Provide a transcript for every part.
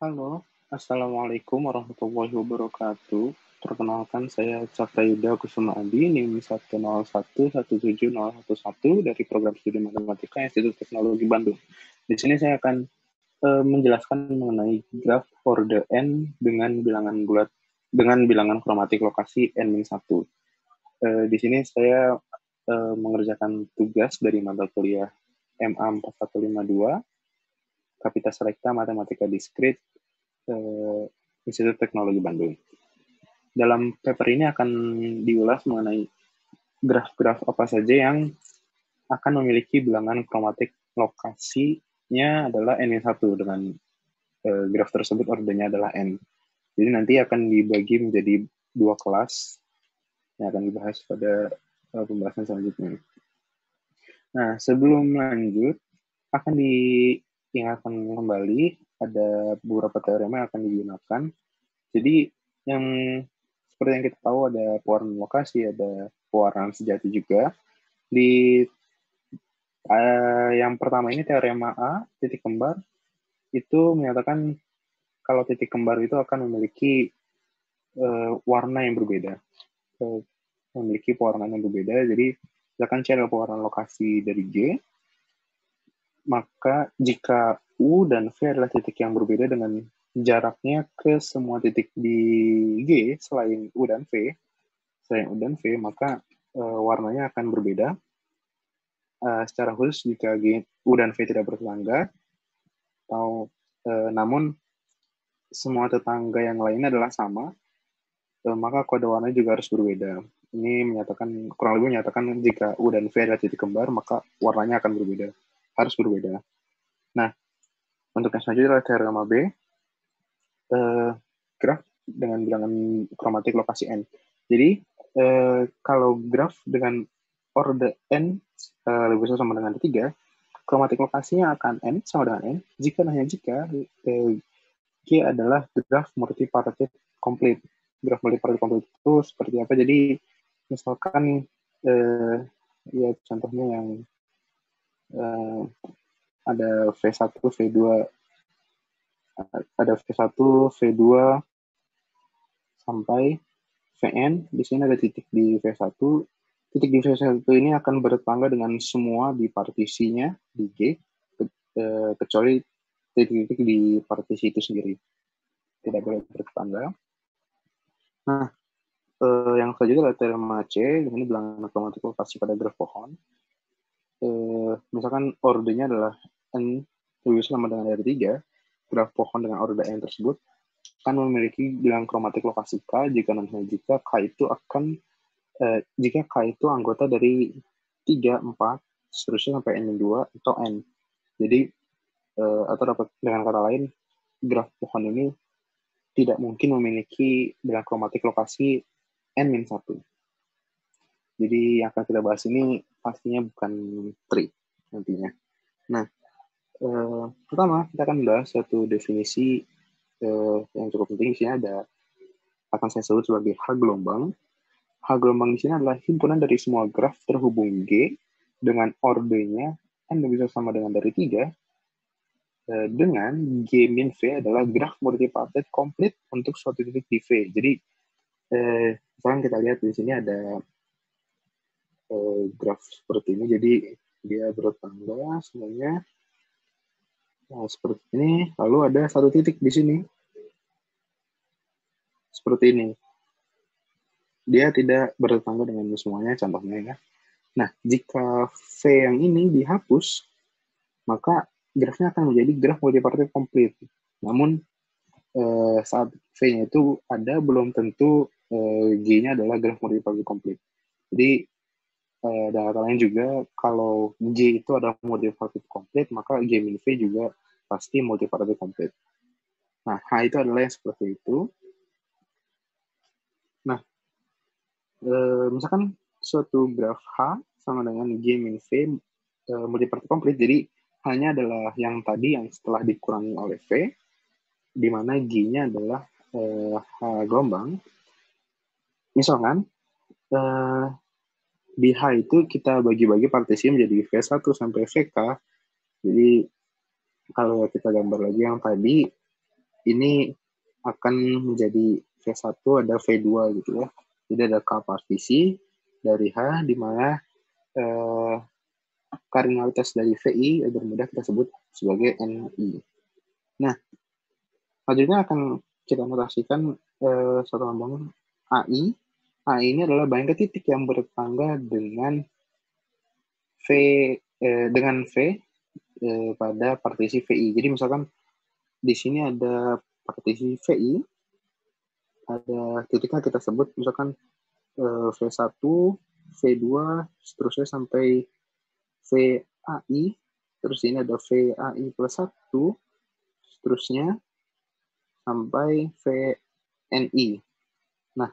Halo, Assalamualaikum warahmatullahi wabarakatuh. Perkenalkan saya Cakrayuda Kusuma Adi, NIM 101171011 dari Program Studi Matematika Institut Teknologi Bandung. Di sini saya akan menjelaskan mengenai graf orde n dengan bilangan bulat dengan bilangan kromatik lokasi n-1. Di sini saya mengerjakan tugas dari mata kuliah MA 4152 Kapitas Rekta Matematika Diskrit Institut Teknologi Bandung. Dalam paper ini akan diulas mengenai graf-graf apa saja yang akan memiliki bilangan kromatik lokasinya adalah n-1 dengan graf tersebut ordenya adalah n. Jadi nanti akan dibagi menjadi dua kelas yang akan dibahas pada pembahasan selanjutnya. Nah, sebelum lanjut, akan diingatkan kembali ada beberapa teorema yang akan digunakan. Jadi yang seperti yang kita tahu ada pewarnaan lokasi, ada pewarnaan sejati juga. Di yang pertama ini teorema A, titik kembar, itu menyatakan kalau titik kembar itu akan memiliki warna yang berbeda. Memiliki pewarnaan yang berbeda, jadi misalkan C adalah pewarnaan lokasi dari G, maka jika U dan V adalah titik yang berbeda dengan jaraknya ke semua titik di G selain U dan V, maka warnanya akan berbeda. Secara khusus jika G, U dan V tidak bertetangga, namun semua tetangga yang lainnya adalah sama, maka kode warnanya juga harus berbeda. Ini kurang lebih menyatakan jika U dan V adalah titik kembar, maka warnanya akan berbeda, harus berbeda. Nah, untuk yang selanjutnya adalah teorema B, graf dengan bilangan kromatik lokasi n. Jadi kalau graf dengan orde n lebih besar sama dengan 3, kromatik lokasinya akan n sama dengan n jika G adalah graf multipartite komplit. Graf multipartite komplit itu seperti apa? Jadi misalkan ya contohnya yang ada V1, V2, ada V1, V2 sampai Vn. Di sini ada titik di V1. Titik di V1 ini akan bertetangga dengan semua di partisinya di G, kecuali titik-titik di partisi itu sendiri. Tidak boleh bertetangga. Nah, yang selanjutnya adalah teorema C. Ini bilangan kromatik lokasi pada graf pohon. Misalkan ordenya adalah n lebih sama dengan dari 3, graf pohon dengan orde n tersebut akan memiliki bilangan kromatik lokasi K jika K itu anggota dari 3, 4, seterusnya sampai n-2 atau n. Jadi, atau dapat dengan kata lain, graf pohon ini tidak mungkin memiliki bilangan kromatik lokasi n-1. Jadi yang akan kita bahas ini pastinya bukan trik nantinya. Nah, pertama kita akan bahas satu definisi yang cukup penting. Di sini akan saya sebut sebagai H gelombang. H gelombang di sini adalah himpunan dari semua graf terhubung G dengan ordenya n lebih besar sama dengan dari 3 dengan G min V adalah graf multipartite komplit untuk suatu titik di V. Jadi sekarang kita lihat di sini ada graf seperti ini. Jadi dia bertambah semuanya seperti ini. Lalu ada satu titik di sini seperti ini. Dia tidak bertetangga dengan semuanya, contohnya ya. Nah, jika V yang ini dihapus, maka grafnya akan menjadi graf multipartite komplit. Namun, saat V-nya itu ada, belum tentu G-nya adalah graf multipartite komplit. Jadi, dengan kata lain juga, kalau G itu adalah multipartite komplit, maka G min V juga pasti multipartite komplit. Nah, H itu adalah yang seperti itu. Nah, misalkan suatu graf H sama dengan G min V multipartite komplit, jadi hanya adalah yang tadi yang setelah dikurangi oleh V, di mana G-nya adalah H gelombang. Misalkan di H itu kita bagi-bagi partisi menjadi V1 sampai VK. Jadi kalau kita gambar lagi yang tadi, ini akan menjadi V1, ada V2 gitu ya. Jadi ada K partisi dari H, di mana kardinalitas dari VI agar mudah kita sebut sebagai NI. Nah, selanjutnya akan kita notasikan suatu lambang AI. AI ini adalah banyaknya titik yang bertetangga dengan V pada partisi VI. Jadi misalkan di sini ada partisi VI, ada titiknya kita sebut misalkan V1, V2, seterusnya sampai VAI, terus ini ada VAI plus 1, seterusnya sampai VNI. Nah,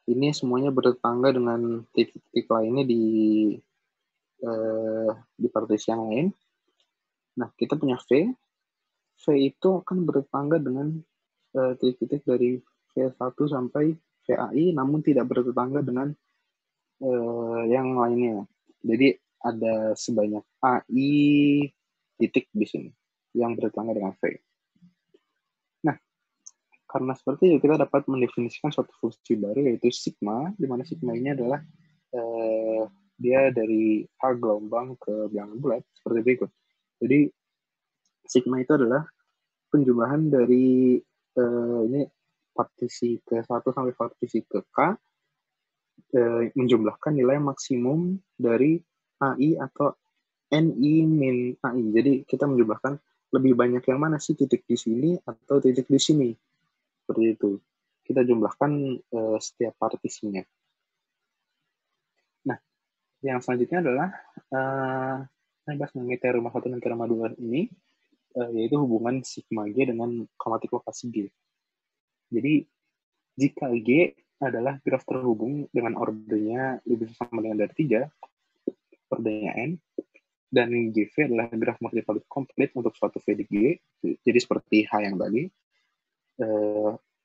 ini semuanya bertetangga dengan titik-titik lainnya di partisi yang lain. Nah, kita punya V. V itu akan bertetangga dengan titik-titik dari V1 sampai VAI, namun tidak bertetangga dengan yang lainnya. Jadi ada sebanyak AI titik di sini yang bertetangga dengan V. Nah, karena seperti itu kita dapat mendefinisikan suatu fungsi baru yaitu sigma, di mana sigma ini adalah dia dari H gelombang ke bilangan bulat seperti berikut. Jadi sigma itu adalah penjumlahan dari ini partisi ke 1 sampai partisi ke K, menjumlahkan nilai maksimum dari AI atau NI min AI. Jadi kita menjumlahkan lebih banyak yang mana sih, titik di sini atau titik di sini. Seperti itu. Kita jumlahkan setiap partisinya. Nah, yang selanjutnya adalah saya bahas mengenai teorema 1 dan teorema 2 ini, yaitu hubungan sigma G dengan kromatik lokasi G. Jadi, jika G adalah graf terhubung dengan ordernya lebih sama dengan dari 3, ordernya N, dan GV adalah graf multivariate komplit untuk suatu V di G, jadi seperti H yang tadi,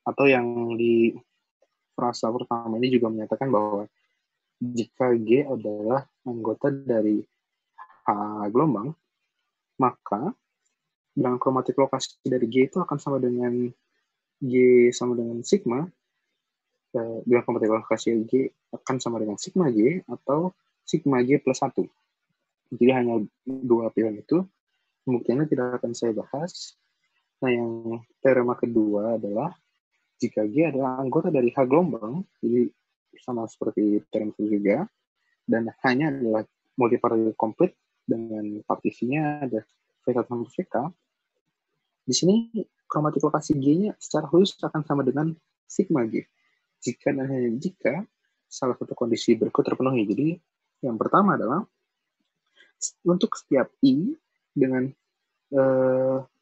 atau yang di frasa pertama ini juga menyatakan bahwa jika G adalah anggota dari H gelombang, maka bilangan kromatik lokasi dari G itu akan sama dengan G sama dengan sigma, bilangan kromatik lokasi G akan sama dengan sigma G atau sigma G plus 1. Jadi hanya dua pilihan itu, pembuktiannya tidak akan saya bahas. Nah, yang teorema kedua adalah jika G adalah anggota dari H gelombang, jadi sama seperti teorema juga, dan hanya adalah multivariate komplit dengan partisinya ada V1 sampai VK, di sini kromatik lokasi G-nya secara khusus akan sama dengan sigma G. Jika dan hanya jika salah satu kondisi berikut terpenuhi. Jadi yang pertama adalah untuk setiap I dengan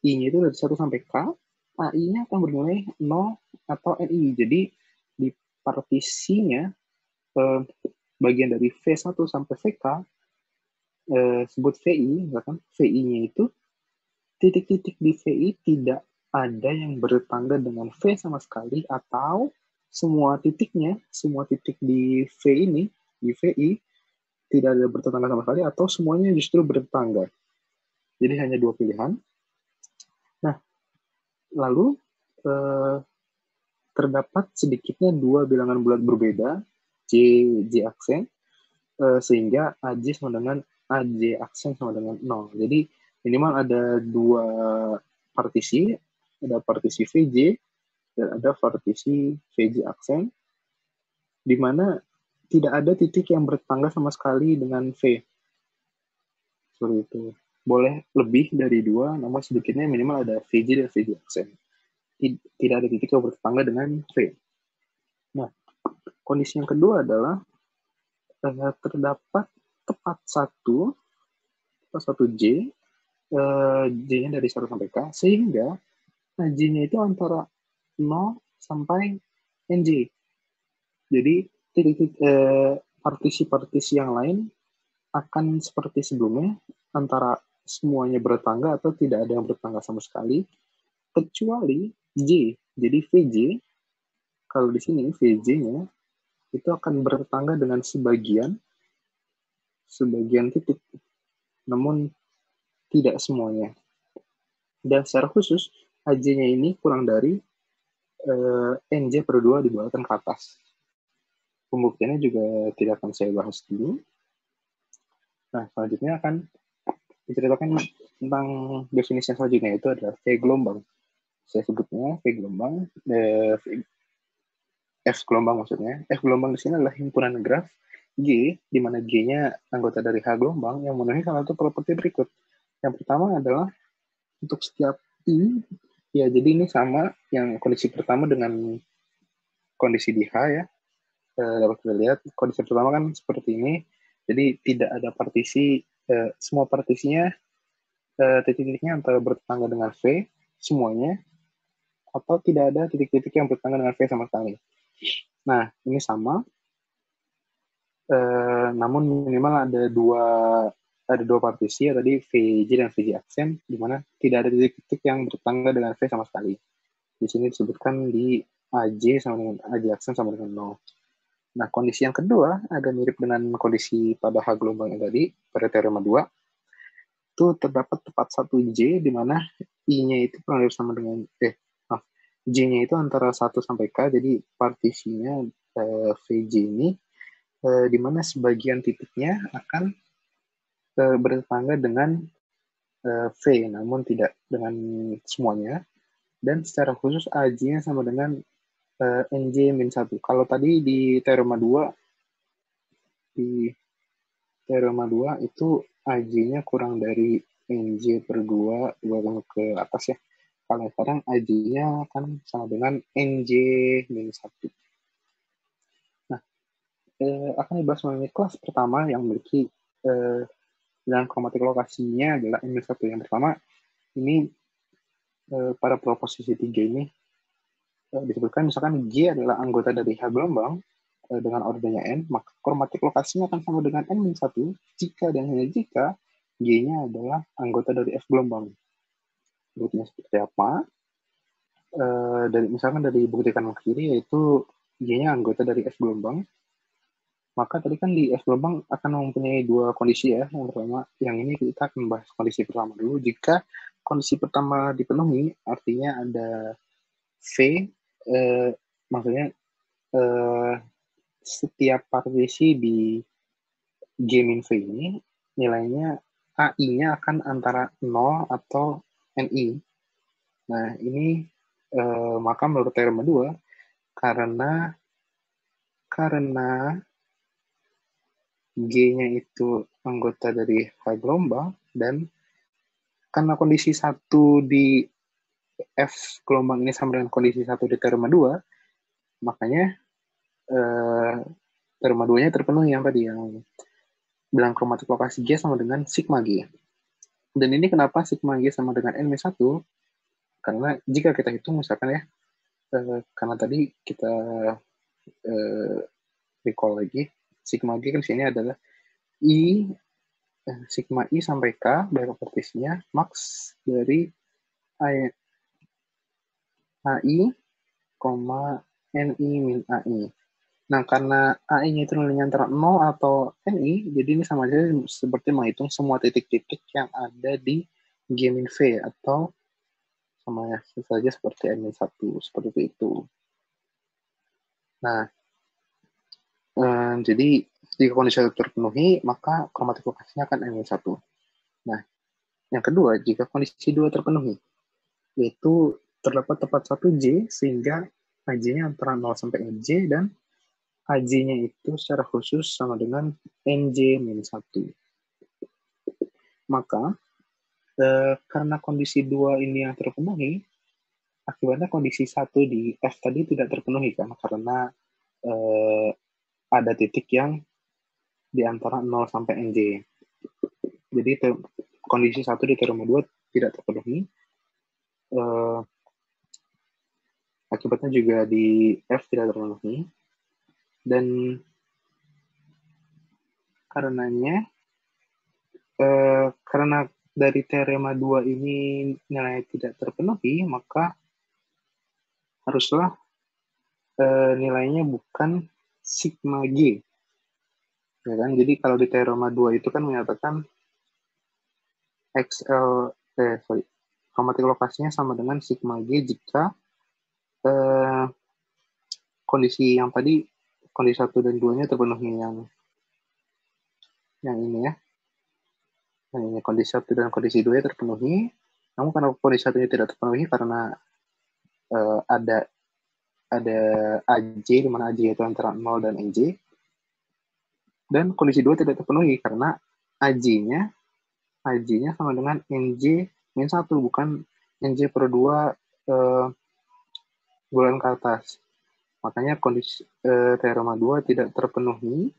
I-nya itu dari 1 sampai K, AI-nya akan bernilai 0 atau NI. Jadi di partisinya bagian dari V1 sampai VK sebut VI, misalkan VI-nya itu titik-titik di VI tidak ada yang bertetangga dengan V sama sekali, atau semua titiknya, semua titik di V ini, di VI, tidak ada bertetangga sama sekali, atau semuanya justru bertetangga. Jadi hanya dua pilihan. Nah, lalu terdapat sedikitnya dua bilangan bulat berbeda, J aksen, sehingga AJ sama dengan AJ aksen sama dengan 0. Jadi minimal ada dua partisi, ada partisi VJ dan ada partisi VJ aksen, di mana tidak ada titik yang bertetangga sama sekali dengan V. Seperti itu. Boleh lebih dari dua, namun sedikitnya minimal ada VJ dan VJ aksen. Tidak ada titik yang bertetangga dengan V. Nah, kondisi yang kedua adalah terdapat tepat satu J, J-nya dari 1 sampai K, sehingga J-nya itu antara 0 sampai NJ. Jadi partisi-partisi yang lain akan seperti sebelumnya, antara semuanya bertetangga atau tidak ada yang bertetangga sama sekali, kecuali J. Jadi VJ, kalau di sini VJ-nya itu akan bertetangga dengan sebagian titik, namun tidak semuanya. Dan secara khusus, AJ-nya ini kurang dari NJ per 2 dibuatkan ke atas. Pembuktiannya juga tidak akan saya bahas dulu. Nah, selanjutnya akan diceritakan tentang definisi selanjutnya, itu adalah V gelombang. Saya sebutnya V gelombang, F gelombang maksudnya. F gelombang di sini adalah himpunan graf G, di mana G-nya anggota dari H gelombang yang memenuhi salah satu properti berikut. Yang pertama adalah untuk setiap I, ya jadi ini sama yang kondisi pertama dengan kondisi di H ya. Dapat kita lihat kondisi pertama kan seperti ini, jadi tidak ada partisi, semua partisinya titik-titiknya antara bertetangga dengan V semuanya, atau tidak ada titik-titik yang bertetangga dengan V sama sekali. Nah, ini sama, namun minimal ada dua partisi ya tadi, VJ dan VJ aksen, di mana tidak ada titik-titik yang bertetangga dengan V sama sekali. Di sini disebutkan di AJ sama dengan AJ aksen sama dengan 0. Nah, kondisi yang kedua agak mirip dengan kondisi pada H gelombang yang tadi, pada teorema 2. Itu terdapat tepat satu J, di mana I-nya itu kurang lebih sama dengan, J-nya itu antara 1 sampai K, jadi partisinya VJ ini, di mana sebagian titiknya akan bertetangga dengan V, namun tidak dengan semuanya. Dan secara khusus AJ-nya sama dengan NJ-1. Kalau tadi di teorema 2, di teorema 2 itu AJ-nya kurang dari NJ per 2 ke atas ya. Kalau sekarang AJ-nya kan sama dengan NJ-1. Nah, akan dibahas mengenai kelas pertama yang memiliki bilangan kromatik lokasinya adalah N-1. Yang pertama, ini pada proposisi 3 ini disebutkan misalkan G adalah anggota dari H gelombang dengan ordernya N, maka kromatik lokasinya akan sama dengan N-1 jika dan hanya jika G-nya adalah anggota dari F gelombang. Buktinya seperti apa? Misalkan dari bukti kanan kiri, yaitu G-nya anggota dari F gelombang, maka tadi kan di F gelombang akan mempunyai dua kondisi ya. Yang pertama, yang ini kita akan bahas kondisi pertama dulu. Jika kondisi pertama dipenuhi, artinya ada V, maksudnya setiap partisi di G-V ini nilainya AI-nya akan antara 0 atau NI. Nah, ini maka menurut teorema 2, karena G-nya itu anggota dari H gelombang, dan karena kondisi 1 di F gelombang ini sama dengan kondisi 1 di teorema 2, makanya teorema 2-nya terpenuhi yang tadi, yang bilang kromatik lokasi G sama dengan sigma G. Dan ini kenapa sigma G sama dengan N-1? Karena jika kita hitung misalkan ya, karena tadi kita recall lagi, sigma G kan sini adalah I, sigma I sampai K, berapa partisinya, max dari AI, NI min AI. Nah, karena AI-nya itu nilainya antara 0 atau NI, jadi ini sama aja seperti menghitung semua titik-titik yang ada di G min V, atau sama saja seperti N-1, seperti itu. Nah, jadi jika kondisi itu terpenuhi, maka kromatik lokasinya akan N-1. Nah, yang kedua, jika kondisi 2 terpenuhi, yaitu terdapat tepat satu J, sehingga AJ-nya antara 0 sampai NJ, dan AJ-nya itu secara khusus sama dengan NJ-1. Maka, karena kondisi 2 ini yang terpenuhi, akibatnya kondisi 1 di F tadi tidak terpenuhi, kan? Karena ada titik yang di antara 0 sampai NJ. Jadi kondisi 1 di teorema 2 tidak terpenuhi. Akibatnya juga di F tidak terpenuhi. Dan karenanya, karena dari teorema 2 ini nilai tidak terpenuhi, maka haruslah nilainya bukan sigma G. Ya kan? Jadi kalau di teorema 2 itu kan menyatakan kromatik lokasinya sama dengan sigma G jika kondisi yang tadi, kondisi 1 dan 2-nya terpenuhi, yang ini ya. Yang ini kondisi 1 dan kondisi 2-nya terpenuhi. Namun karena kondisi 1-nya tidak terpenuhi karena ada AJ, di mana AJ itu antara 0 dan NJ. Dan kondisi 2 tidak terpenuhi karena AJ-nya sama dengan NJ min 1, bukan NJ per 2 bulan ke atas. Makanya kondisi teorema 2 tidak terpenuhi.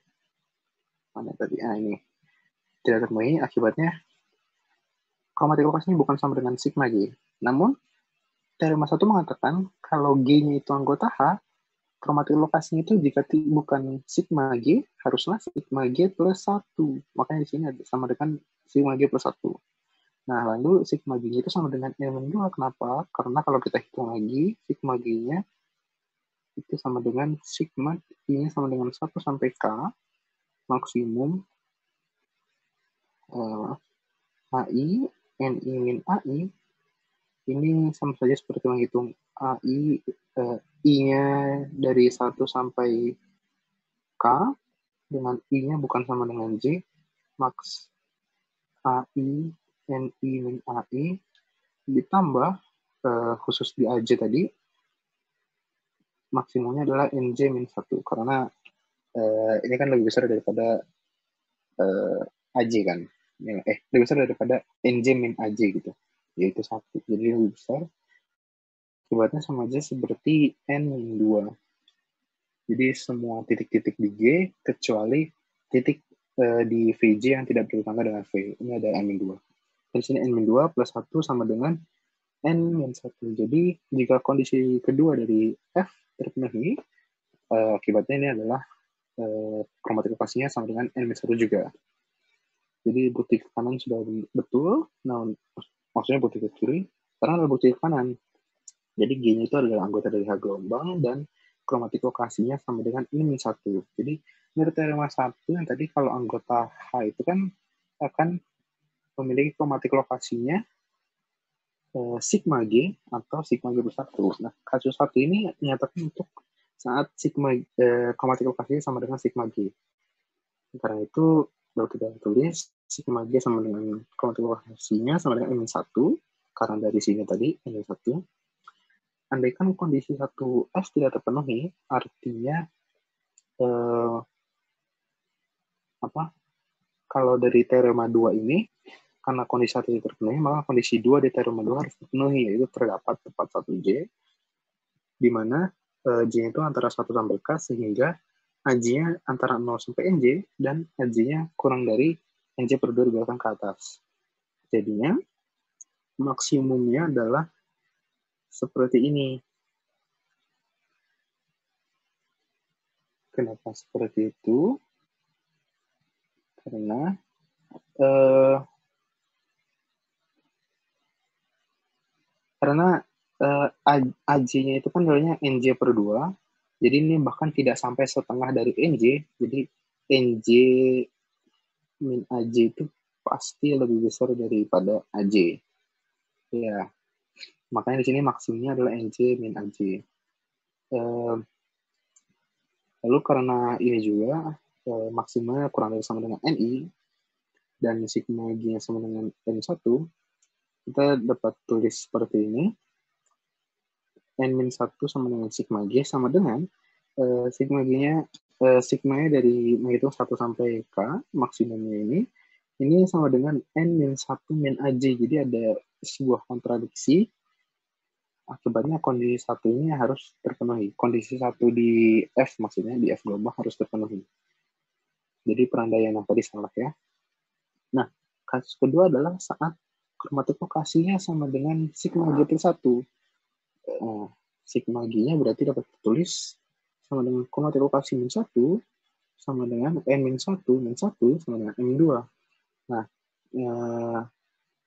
Mana tadi? Ini. Tidak terpenuhi, akibatnya kromatik lokasinya bukan sama dengan sigma G. Namun, teorema 1 mengatakan kalau G-nya itu anggota H, kromatik lokasinya itu jika bukan sigma G, haruslah sigma G plus 1. Makanya di sini sama dengan sigma G plus 1. Nah, lalu sigma G-nya itu sama dengan N-2. Kenapa? Karena kalau kita hitung lagi, sigma G-nya itu sama dengan sigma I-nya sama dengan 1 sampai K, maksimum AI, NI min AI, ini sama saja seperti menghitung AI, I-nya dari 1 sampai K, dengan I-nya bukan sama dengan J, max AI, NI min AI, ditambah khusus di AJ tadi, maksimumnya adalah NJ min 1, karena ini kan lebih besar daripada AJ kan. Lebih besar daripada NJ min AJ gitu. Yaitu 1. Jadi lebih besar. Akibatnya sama aja seperti N min 2. Jadi semua titik-titik di G kecuali titik di VJ yang tidak bertetangga dengan V. Ini ada N min 2. Dan sini N min 2 plus 1 sama dengan N min 1. Jadi jika kondisi kedua dari F terpenuhi, akibatnya ini adalah kromatik lokasinya sama dengan N min 1 juga. Jadi bukti ke kanan sudah betul. Nah, maksudnya bukti ke kiri, karena ada bukti ke kanan. Jadi G-nya itu adalah anggota dari H gelombang dan kromatik lokasinya sama dengan N-1. Jadi menurut teorema 1 yang tadi kalau anggota H itu kan akan memiliki kromatik lokasinya sigma G atau sigma G plus 1. Nah, kasus 1 ini menyatakan untuk saat sigma kromatik lokasinya sama dengan sigma G. Karena itu kalau kita tulis sigma G sama dengan kromatik lokasinya sama dengan N-1, karena dari sini tadi N-1. Andaikan kondisi 1F tidak terpenuhi, artinya kalau dari teorema 2 ini, karena kondisi 1 tidak terpenuhi, maka kondisi 2 di teorema 2 harus terpenuhi, yaitu terdapat tepat 1J, di mana J itu antara 1 sampai K, sehingga AJ-nya antara 0 sampai NJ, dan AJ-nya kurang dari NJ per 2 di belakang ke atas. Jadinya, maksimumnya adalah seperti ini. Kenapa seperti itu? Karena AJ-nya itu kan nilainya NJ per 2, jadi ini bahkan tidak sampai setengah dari NJ, jadi NJ min AJ itu pasti lebih besar daripada AJ. Ya, makanya di sini maksimumnya adalah NJ min AJ. Lalu karena ini juga maksimumnya kurang dari sama dengan NI, dan sigma G-nya sama dengan N1, kita dapat tulis seperti ini. N-1 sama dengan sigma G sama dengan sigma G-nya sigma-nya dari menghitung 1 sampai K, maksimumnya ini sama dengan N-1 min AJ. Jadi ada sebuah kontradiksi. Akibatnya kondisi 1 ini harus terpenuhi. Kondisi 1 di F, maksudnya di F gelombang harus terpenuhi. Jadi perandaian yang tadi salah ya. Nah, kasus kedua adalah saat kromatik lokasinya sama dengan sigma G plus 1. Sigma G-nya berarti dapat ditulis sama dengan kromatik lokasi min 1 sama dengan N-1 min 1 sama dengan N-2. Nah,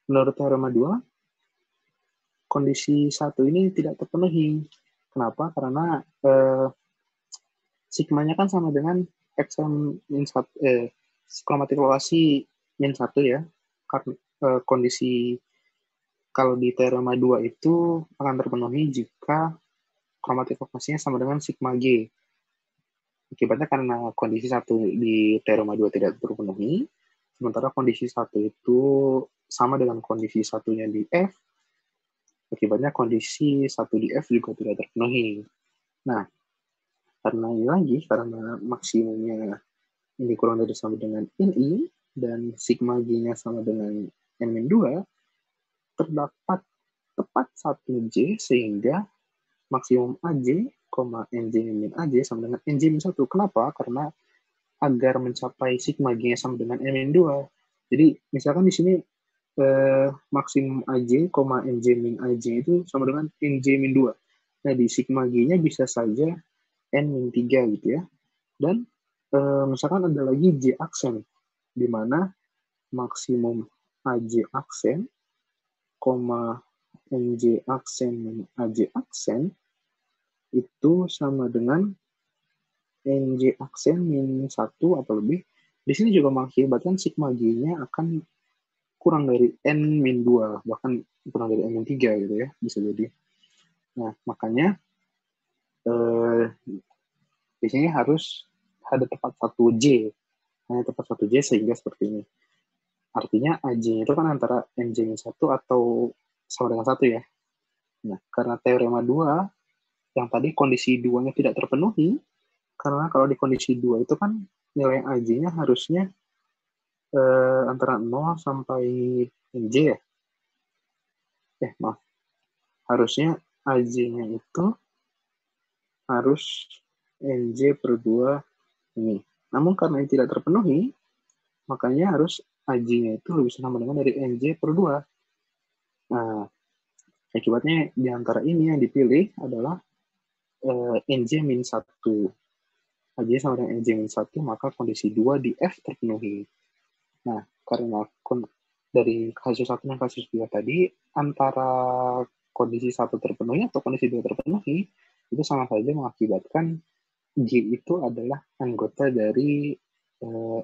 menurut teorema 2, kondisi 1 ini tidak terpenuhi. Kenapa? Karena sigmanya kan sama dengan Xm min 1, kromatik lokasi min 1 ya. Karena kondisi kalau di teorema 2 itu akan terpenuhi jika kromatik lokasinya sama dengan sigma G. Akibatnya karena kondisi 1 di teorema 2 tidak terpenuhi, sementara kondisi 1 itu sama dengan kondisi satunya di F, akibatnya kondisi 1 di F juga tidak terpenuhi. Nah, karena ini lagi, karena maksimumnya ini kurang dari sama dengan Ni, dan sigma G-nya sama dengan N-2, terdapat tepat 1J sehingga maksimum AJ, NJ min AJ sama dengan NJ min 1. Kenapa? Karena agar mencapai sigma G-nya sama dengan N-2. Jadi, misalkan di sini maksimum AJ, NJ min AJ itu sama dengan NJ min 2. Nah, di sigma G-nya bisa saja N min 3 gitu ya. Dan misalkan ada lagi J aksen, di mana maksimum AJ aksen, NJ aksen min AJ aksen itu sama dengan NJ aksen min 1 atau lebih. Di sini juga mengakibatkan sigma G-nya akan kurang dari N min 2, bahkan kurang dari N min 3 gitu ya, bisa jadi. Nah, makanya di sini harus ada tepat 1J, hanya tepat 1J sehingga seperti ini. Artinya AJ itu kan antara NJ min 1 atau sama dengan 1 ya. Nah, karena teorema 2, yang tadi kondisi 2-nya tidak terpenuhi, karena kalau di kondisi 2 itu kan nilai AJ-nya harusnya antara 0 sampai NJ ya. Maaf. Harusnya AJ-nya itu harus NJ per 2 ini. Namun karena ini tidak terpenuhi, makanya harus AJ-nya itu lebih sama dengan dari NJ per 2. Nah, akibatnya di antara ini yang dipilih adalah NJ min 1. AJ sama dengan NJ min 1, maka kondisi 2 di F terpenuhi. Nah, karena dari kasus 1 dan kasus 2 tadi, antara kondisi 1 terpenuhi atau kondisi 2 terpenuhi, itu sama saja mengakibatkan G itu adalah anggota dari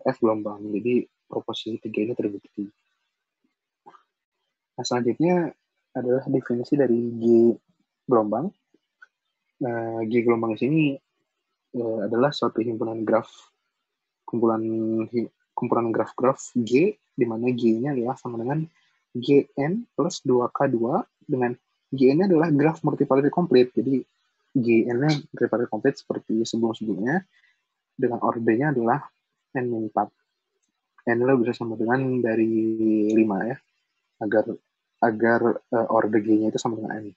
F gelombang. Jadi, proposisi 3 ini terbukti. Nah, selanjutnya adalah definisi dari G gelombang. G gelombang di sini adalah suatu himpunan graf, kumpulan graf-graf G, di mana G-nya adalah sama dengan Gn plus 2K2, dengan Gn adalah graf multiparity complete. Jadi, Gn-nya multiparity complete seperti sebelum-sebelumnya, dengan ordernya adalah N-4. N-nya bisa sama dengan dari 5 ya, agar order G-nya itu sama dengan N.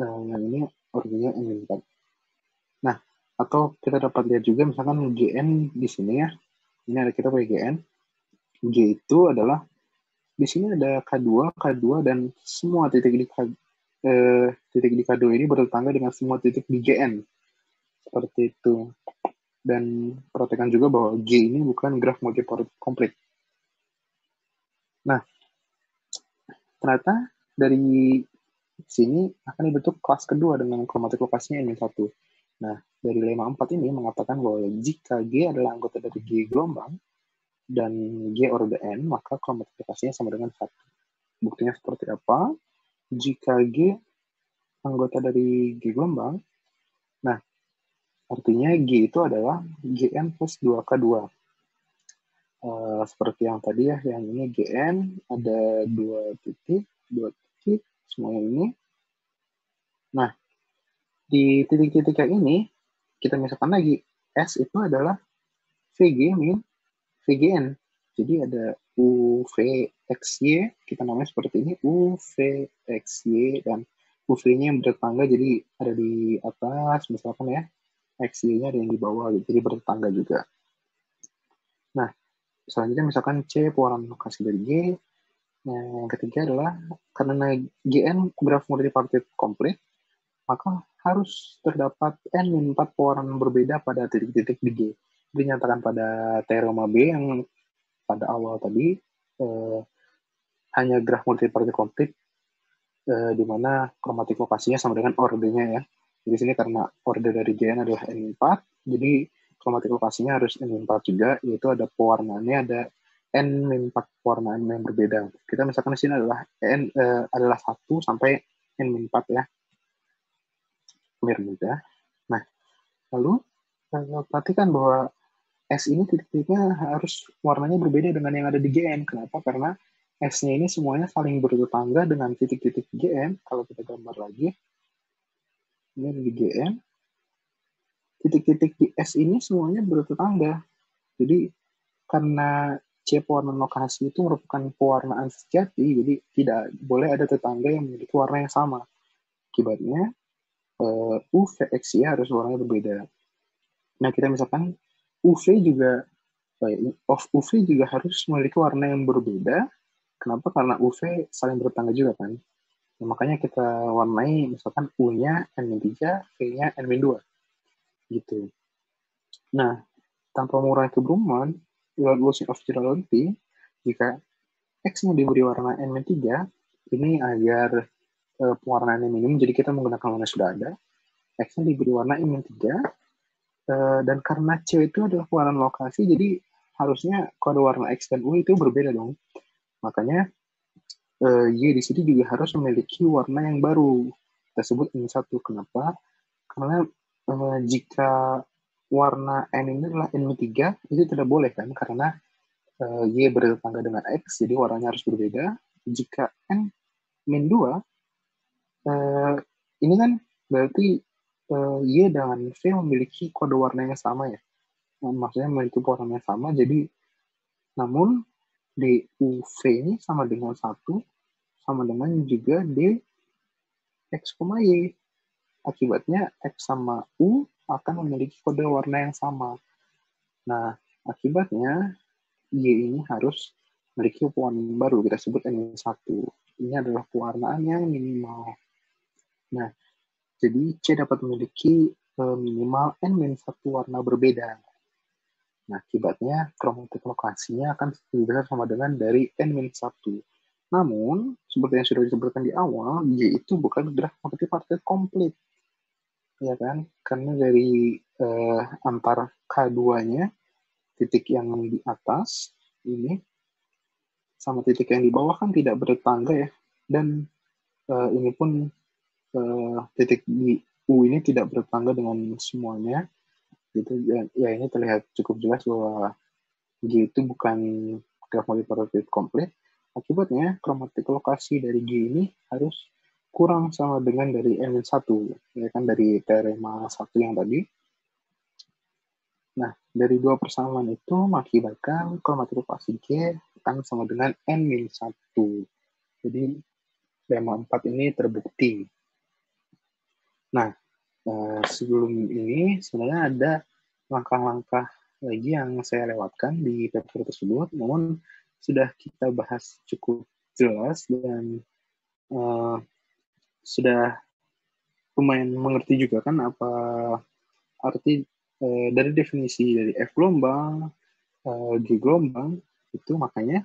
Yang ini ordernya N-4. Nah, atau kita dapat lihat juga misalkan Gn di sini ya. Ini ada kita pakai Gn. G itu adalah di sini ada K2, dan semua titik di K2 ini bertetangga dengan semua titik di Gn. Seperti itu. Dan perhatikan juga bahwa G ini bukan graf multiparity complete. Nah, ternyata dari sini akan dibentuk kelas kedua dengan kromatik lokasinya N-1. Nah, dari lemma 4 ini mengatakan bahwa jika G adalah anggota dari G gelombang dan G order N, maka kromatik lokasinya sama dengan 1. Buktinya seperti apa? Jika G anggota dari G gelombang, nah, artinya G itu adalah Gn plus 2K2. Seperti yang tadi ya, yang ini Gn, ada 2 titik, semuanya ini. Nah, di titik-titik yang ini, kita misalkan lagi, S itu adalah VG min VGN. Jadi ada UVXY, kita namanya seperti ini, UVXY, dan UV-nya yang bertetangga, jadi ada di atas, misalkan ya, XY-nya ada yang di bawah, jadi bertetangga juga. Nah, selanjutnya misalkan C pewarnaan lokasi dari G. Nah, yang ketiga adalah karena Gn graf multipartite complete, maka harus terdapat N-4 pewarnaan berbeda pada titik-titik di G. Dinyatakan pada teorema B yang pada awal tadi hanya graf multipartite complete di mana kromatik lokasinya sama dengan ordernya ya. Di sini karena order dari Gn adalah N4, jadi kromatik lokasinya harus N4 juga, yaitu ada pewarnaannya ada N-4 warna N yang berbeda. Kita misalkan di sini adalah 1 sampai N-4 ya, biar mudah. Nah, lalu perhatikan bahwa S ini titik-titiknya harus warnanya berbeda dengan yang ada di GN. Kenapa? Karena S-nya ini semuanya saling bertetangga dengan titik-titik GN. Kalau kita gambar lagi, ini di GN, titik-titik di S ini semuanya bertetangga. Jadi, karena C pewarnaan lokasi itu merupakan pewarnaan sejati, jadi tidak boleh ada tetangga yang memiliki warna yang sama. Akibatnya, U, V, X, Y harus warnanya berbeda. Nah, kita misalkan UV juga UV juga harus memiliki warna yang berbeda. Kenapa? Karena UV saling bertetangga juga kan. Nah, makanya kita warnai misalkan U-nya N-3, V-nya N-2. Gitu. Nah, tanpa mengurangi keberumuman, without losing of generality, jika X-nya diberi warna N-3, ini agar pewarnaannya minim, jadi kita menggunakan warna sudah ada. X-nya diberi warna N-3, dan karena C itu adalah pewarnaan lokasi, jadi harusnya kode warna X dan U itu berbeda dong. Makanya Y di sini juga harus memiliki warna yang baru. Kita sebut N1. Kenapa? Karena jika warna N ini adalah N-3, itu tidak boleh kan? Karena Y bertetangga dengan X, jadi warnanya harus berbeda. Jika N-2, ini kan berarti Y dengan V memiliki kode warna yang sama ya. Maksudnya memiliki warna yang sama, jadi namun di UV ini sama dengan 1, sama dengan juga di X, Y. Akibatnya X sama U akan memiliki kode warna yang sama. Nah, akibatnya Y ini harus memiliki pewarnaan baru, kita sebut N1. Ini adalah pewarnaan yang minimal. Nah, jadi C dapat memiliki minimal N-1 warna berbeda. Nah, akibatnya kromatik lokasinya akan lebih sama dengan dari N-1. Namun, seperti yang sudah disebutkan di awal, Y itu bukan graf multipartite komplit. Ya kan? Karena dari antar K2-nya, titik yang di atas ini sama titik yang di bawah kan tidak bertetangga ya. Dan ini pun titik di U ini tidak bertetangga dengan semuanya. Gitu, ya ini terlihat cukup jelas bahwa G itu bukan graf multipartite komplit. Akibatnya, kromatik lokasi dari G ini harus kurang sama dengan dari N1, ya kan, dari teorema 1 yang tadi. Nah, dari dua persamaan itu mengakibatkan kromatik lokasi G akan sama dengan N-1. Jadi, lemma 4 ini terbukti. Nah, sebelum ini sebenarnya ada langkah-langkah lagi yang saya lewatkan di paper tersebut, namun sudah kita bahas cukup jelas dan sudah lumayan mengerti juga kan apa arti dari definisi dari F gelombang, G gelombang, itu makanya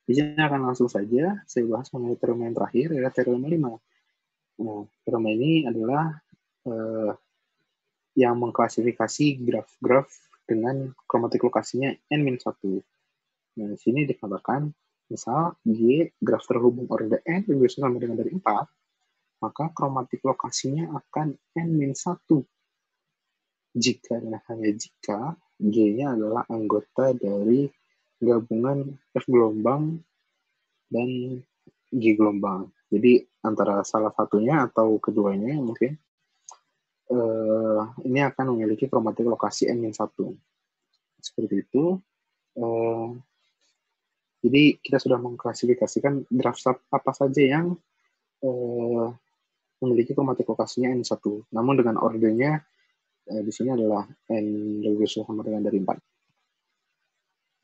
di sini akan langsung saja saya bahas mengenai teorema yang terakhir, yaitu teorema 5. Nah, teorema ini adalah yang mengklasifikasi graf-graf dengan kromatik lokasinya N-1. Nah, di sini dikatakan, misal G graf terhubung orde N lebih sama dengan dari 4, maka kromatik lokasinya akan N-1. Jika dan hanya jika G-nya adalah anggota dari gabungan F gelombang dan G gelombang. Jadi antara salah satunya atau keduanya mungkin ini akan memiliki kromatik lokasi N-1. Seperti itu. Jadi kita sudah mengklasifikasikan graf apa saja yang memiliki kromatik lokasinya N1. Namun dengan ordernya di sini adalah N lebih sama dengan dari 4.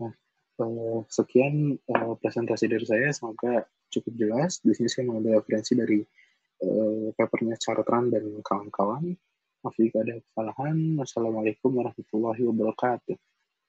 Nah, sekian presentasi dari saya. Semoga cukup jelas. Di sini saya mengambil referensi dari papernya Chartrand dan kawan-kawan. Maaf jika ada kesalahan. Wassalamualaikum warahmatullahi wabarakatuh.